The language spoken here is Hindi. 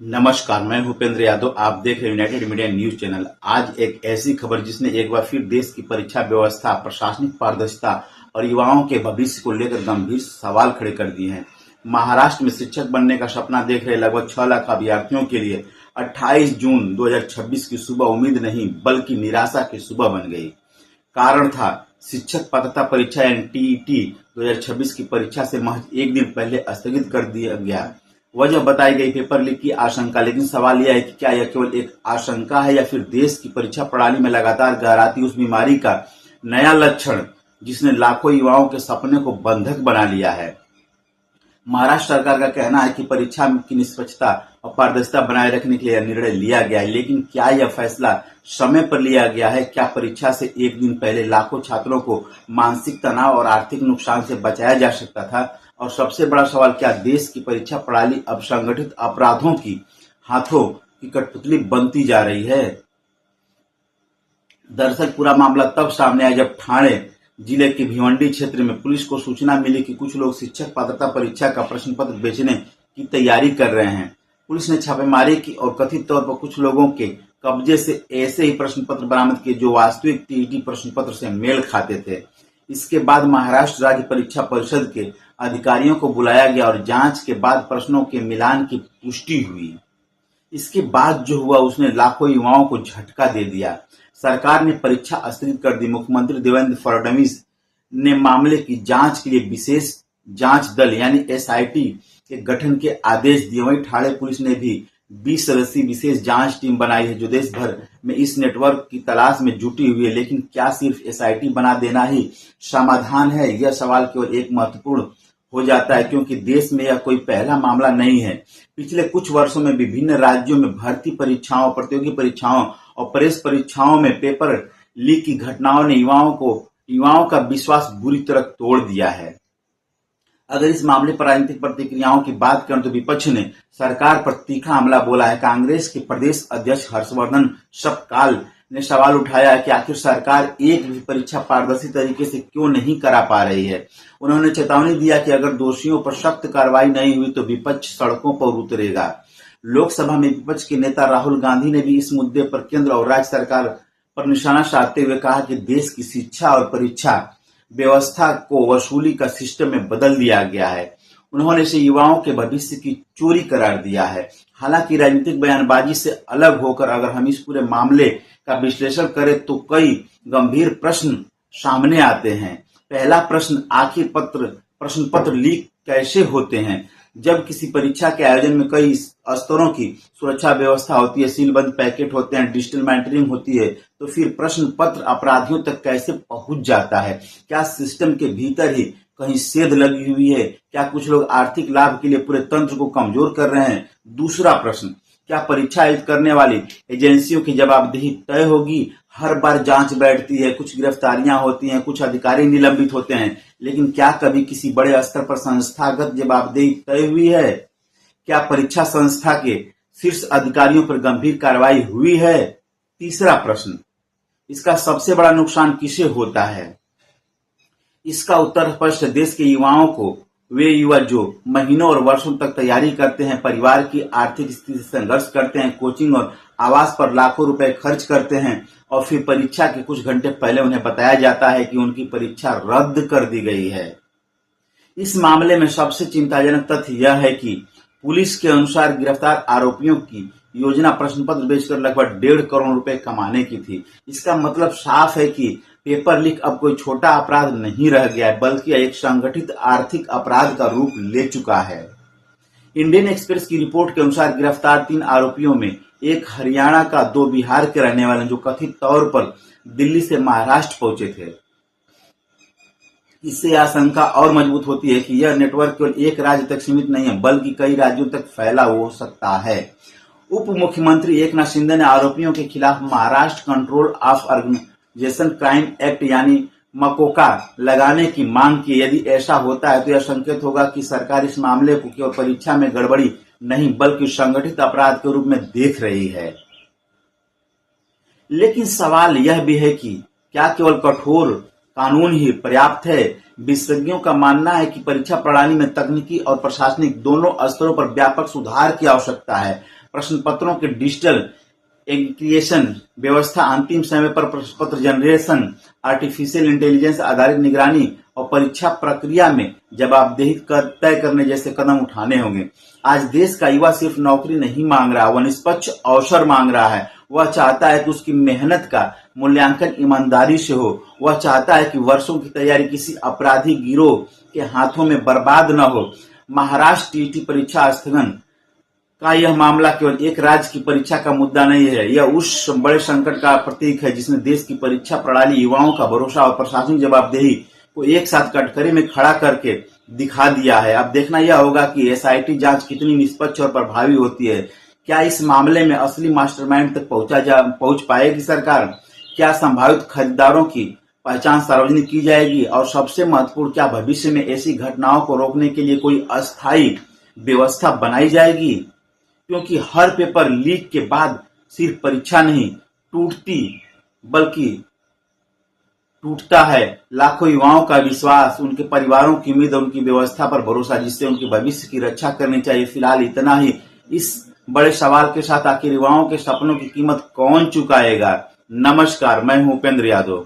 नमस्कार, मैं भूपेंद्र यादव। आप देख रहे हैं यूनाइटेड मीडिया न्यूज चैनल। आज एक ऐसी खबर जिसने एक बार फिर देश की परीक्षा व्यवस्था, प्रशासनिक पारदर्शिता और युवाओं के भविष्य को लेकर गंभीर सवाल खड़े कर दिए हैं। महाराष्ट्र में शिक्षक बनने का सपना देख रहे लगभग 6 लाख अभ्यर्थियों के लिए 28 जून 2026 की सुबह उम्मीद नहीं बल्कि निराशा की सुबह बन गई। कारण था शिक्षक पात्रता परीक्षा टीईटी 2026 की परीक्षा से महज एक दिन पहले स्थगित कर दिया गया। वजह बताई गई पेपर लीक की आशंका। लेकिन सवाल यह है कि क्या यह केवल एक आशंका है या फिर देश की परीक्षा प्रणाली में लगातार गहराती उस बीमारी का नया लक्षण जिसने लाखों युवाओं के सपने को बंधक बना लिया है। महाराष्ट्र सरकार का कहना है कि परीक्षा की निष्पक्षता और पारदर्शिता बनाए रखने के लिए यह निर्णय लिया गया है। लेकिन क्या यह फैसला समय पर लिया गया है? क्या परीक्षा से एक दिन पहले लाखों छात्रों को मानसिक तनाव और आर्थिक नुकसान से बचाया जा सकता था? और सबसे बड़ा सवाल, क्या देश की परीक्षा प्रणाली अब संगठित अपराधों की हाथों की कठपुतली बनती जा रही है? दरअसल पूरा मामला तब सामने आया जब ठाणे जिले के भिवंडी क्षेत्र में पुलिस को सूचना मिली कि कुछ लोग शिक्षक पात्रता परीक्षा का प्रश्न पत्र बेचने की तैयारी कर रहे हैं। पुलिस ने छापेमारी की और कथित तौर पर कुछ लोगों के कब्जे से ऐसे ही प्रश्न पत्र बरामद किए जो वास्तविक टीईटी प्रश्न पत्र से मेल खाते थे। इसके बाद महाराष्ट्र राज्य परीक्षा परिषद के अधिकारियों को बुलाया गया और जांच के बाद प्रश्नों के मिलान की पुष्टि हुई। इसके बाद जो हुआ उसने लाखों युवाओं को झटका दे दिया। सरकार ने परीक्षा स्थगित कर दी। मुख्यमंत्री देवेंद्र फडणवीस ने मामले की जांच के लिए विशेष जांच दल यानी एसआईटी के गठन के आदेश दिए। वहीं ठाणे पुलिस ने भी 20 सदस्यीय विशेष जांच टीम बनाई है जो देश भर में इस नेटवर्क की तलाश में जुटी हुई है। लेकिन क्या सिर्फ एसआईटी बना देना ही समाधान है? यह सवाल केवल एक महत्वपूर्ण हो जाता है क्योंकि देश में यह कोई पहला मामला नहीं है। पिछले कुछ वर्षों में विभिन्न राज्यों में भर्ती परीक्षाओं, प्रतियोगी परीक्षाओं और प्रेस परीक्षाओं में पेपर लीक की घटनाओं ने युवाओं का विश्वास बुरी तरह तोड़ दिया है। अगर इस मामले पर राजनीतिक प्रतिक्रियाओं की बात करें तो विपक्ष ने सरकार पर तीखा हमला बोला है। कांग्रेस के प्रदेश अध्यक्ष हर्षवर्धन शपकाल ने सवाल उठाया है कि आखिर सरकार एक भी परीक्षा पारदर्शी तरीके से क्यों नहीं करा पा रही है। उन्होंने चेतावनी दिया कि अगर दोषियों पर सख्त कार्रवाई नहीं हुई तो विपक्ष सड़कों पर उतरेगा। लोकसभा में विपक्ष के नेता राहुल गांधी ने भी इस मुद्दे पर केंद्र और राज्य सरकार पर निशाना साधते हुए कहा कि देश की शिक्षा और परीक्षा व्यवस्था को वसूली का सिस्टम में बदल दिया गया है। उन्होंने इसे युवाओं के भविष्य की चोरी करार दिया है। हालांकि राजनीतिक बयानबाजी से अलग होकर अगर हम इस पूरे मामले का विश्लेषण करें तो कई गंभीर प्रश्न सामने आते हैं। पहला प्रश्न, आखिर प्रश्न पत्र लीक कैसे होते हैं? जब किसी परीक्षा के आयोजन में कई स्तरों की सुरक्षा व्यवस्था होती है, सीलबंद पैकेट होते हैं, डिजिटल मॉनिटरिंग होती है, तो फिर प्रश्न पत्र अपराधियों तक कैसे पहुंच जाता है? क्या सिस्टम के भीतर ही कहीं सेध लगी हुई है? क्या कुछ लोग आर्थिक लाभ के लिए पूरे तंत्र को कमजोर कर रहे हैं? दूसरा प्रश्न, क्या परीक्षा आयोजित करने वाली एजेंसियों की जवाबदेही तय होगी? हर बार जांच बैठती है, कुछ गिरफ्तारियां होती हैं, कुछ अधिकारी निलंबित होते हैं, लेकिन क्या कभी किसी बड़े स्तर पर संस्थागत जवाबदेही तय हुई है? क्या परीक्षा संस्था के शीर्ष अधिकारियों पर गंभीर कार्रवाई हुई है? तीसरा प्रश्न, इसका सबसे बड़ा नुकसान किसे होता है? इसका उत्तर स्पष्ट है, देश के युवाओं को। वे युवा जो महीनों और वर्षों तक तैयारी करते हैं, परिवार की आर्थिक स्थिति से संघर्ष करते हैं, कोचिंग और आवास पर लाखों रुपए खर्च करते हैं और फिर परीक्षा के कुछ घंटे पहले उन्हें बताया जाता है कि उनकी परीक्षा रद्द कर दी गई है। इस मामले में सबसे चिंताजनक तथ्य यह है कि पुलिस के अनुसार गिरफ्तार आरोपियों की योजना प्रश्न पत्र बेचकर लगभग 1.5 करोड़ रुपए कमाने की थी। इसका मतलब साफ है कि पेपर लीक अब कोई छोटा अपराध नहीं रह गया है बल्कि एक संगठित आर्थिक अपराध का रूप ले चुका है। इंडियन एक्सप्रेस की रिपोर्ट के अनुसार गिरफ्तार 3 आरोपियों में एक हरियाणा का, 2 बिहार के रहने वाले जो कथित तौर पर दिल्ली से महाराष्ट्र पहुंचे थे। इससे आशंका और मजबूत होती है कि यह नेटवर्क केवल एक राज्य तक सीमित नहीं है बल्कि कई राज्यों तक फैला हो सकता है। उप मुख्यमंत्री एकनाथ शिंदे ने आरोपियों के खिलाफ Maharashtra control of organisation crime act यानी मकोका लगाने की मांग की। यदि ऐसा होता है तो यह संकेत होगा कि सरकार इस मामले को केवल परीक्षा में गड़बड़ी नहीं बल्कि संगठित अपराध के रूप में देख रही है। लेकिन सवाल यह भी है कि क्या केवल कठोर कानून ही पर्याप्त है? विशेषज्ञों का मानना है कि परीक्षा प्रणाली में तकनीकी और प्रशासनिक दोनों स्तरों पर व्यापक सुधार की आवश्यकता है। प्रश्न पत्रों के डिजिटल एग्रीगेशन व्यवस्था, अंतिम समय पर प्रश्न पत्र जनरेशन, आर्टिफिशियल इंटेलिजेंस आधारित निगरानी और परीक्षा प्रक्रिया में जवाबदेही तय करने जैसे कदम उठाने होंगे। आज देश का युवा सिर्फ नौकरी नहीं मांग रहा, वह निष्पक्ष अवसर मांग रहा है। वह चाहता है कि उसकी मेहनत का मूल्यांकन ईमानदारी से हो। वह चाहता है कि वर्षों की तैयारी किसी अपराधी गिरोह के हाथों में बर्बाद न हो। महाराष्ट्र टीईटी परीक्षा स्थगन का यह मामला केवल एक राज्य की परीक्षा का मुद्दा नहीं है, यह उस बड़े संकट का प्रतीक है जिसने देश की परीक्षा प्रणाली, युवाओं का भरोसा और प्रशासनिक जवाबदेही को एक साथ कटघरे में खड़ा करके दिखा दिया है। अब देखना यह होगा कि एसआईटी जांच कितनी निष्पक्ष और प्रभावी होती है। क्या इस मामले में असली मास्टरमाइंड तक पहुंच पाएगी सरकार? क्या संभावित खरीदारों की पहचान सार्वजनिक की जाएगी? और सबसे महत्वपूर्ण, क्या भविष्य में ऐसी घटनाओं को रोकने के लिए कोई अस्थायी व्यवस्था बनाई जाएगी? क्योंकि हर पेपर लीक के बाद सिर्फ परीक्षा नहीं टूटती, बल्कि टूटता है लाखों युवाओं का विश्वास, उनके परिवारों की उम्मीद और उनकी व्यवस्था पर भरोसा, जिससे उनके भविष्य की रक्षा करनी चाहिए। फिलहाल इतना ही। इस बड़े सवाल के साथ आखिर युवाओं के सपनों की कीमत कौन चुकाएगा? नमस्कार, मैं हूं उपेंद्र यादव।